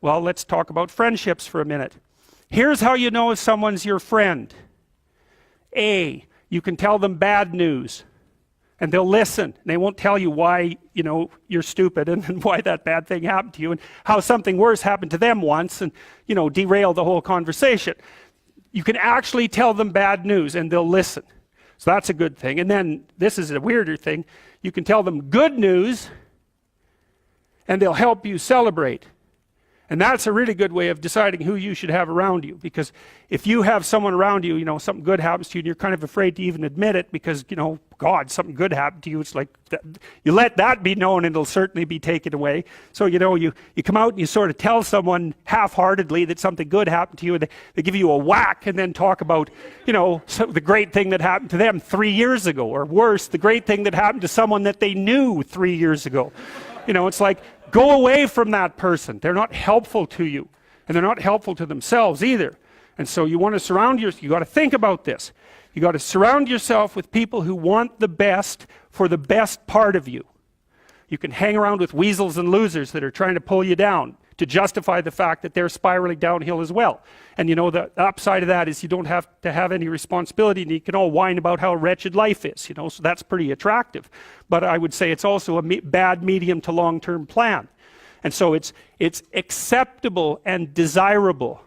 Well, let's talk about friendships for a minute. Here's how you know if someone's your friend. A, you can tell them bad news, and they'll listen. And they won't tell you why, you're stupid and why that bad thing happened to you and how something worse happened to them once and, derail the whole conversation. You can actually tell them bad news and they'll listen. So that's a good thing. And then this is a weirder thing. You can tell them good news and they'll help you celebrate. And that's a really good way of deciding who you should have around you. Because if you have someone around you, something good happens to you and you're kind of afraid to even admit it because, God, something good happened to you. It's like, you let that be known and it'll certainly be taken away. So, you come out and you sort of tell someone half-heartedly that something good happened to you and they give you a whack and then talk about, the great thing that happened to them 3 years ago. Or worse, the great thing that happened to someone that they knew 3 years ago. It's like, go away from that person. They're not helpful to you. And they're not helpful to themselves either. And so you want to surround yourself, you got to think about this. You got to surround yourself with people who want the best for the best part of you. You can hang around with weasels and losers that are trying to pull you down to justify the fact that they're spiraling downhill as well. And the upside of that is you don't have to have any responsibility and you can all whine about how wretched life is, so that's pretty attractive. But I would say it's also a bad medium to long-term plan. And so it's acceptable and desirable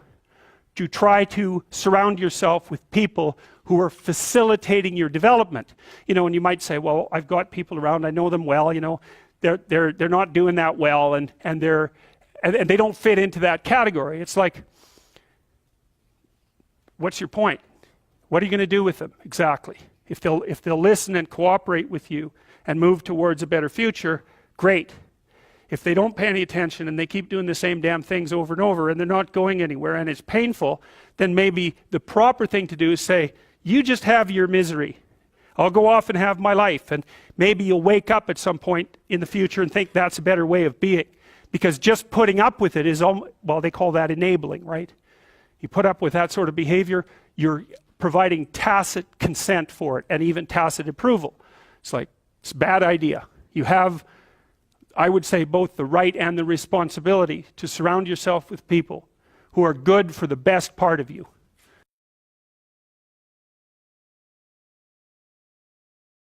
to try to surround yourself with people who are facilitating your development. And you might say, well, I've got people around, I know them well, they're not doing that well and they don't fit into that category. It's like, what's your point? What are you going to do with them exactly? If they'll listen and cooperate with you and move towards a better future, great. If they don't pay any attention and they keep doing the same damn things over and over and they're not going anywhere and it's painful, then maybe the proper thing to do is say, you just have your misery. I'll go off and have my life. And maybe you'll wake up at some point in the future and think that's a better way of being. Because just putting up with it is, well, they call that enabling, right? You put up with that sort of behavior, you're providing tacit consent for it and even tacit approval. It's like, it's a bad idea. You have, I would say, both the right and the responsibility to surround yourself with people who are good for the best part of you.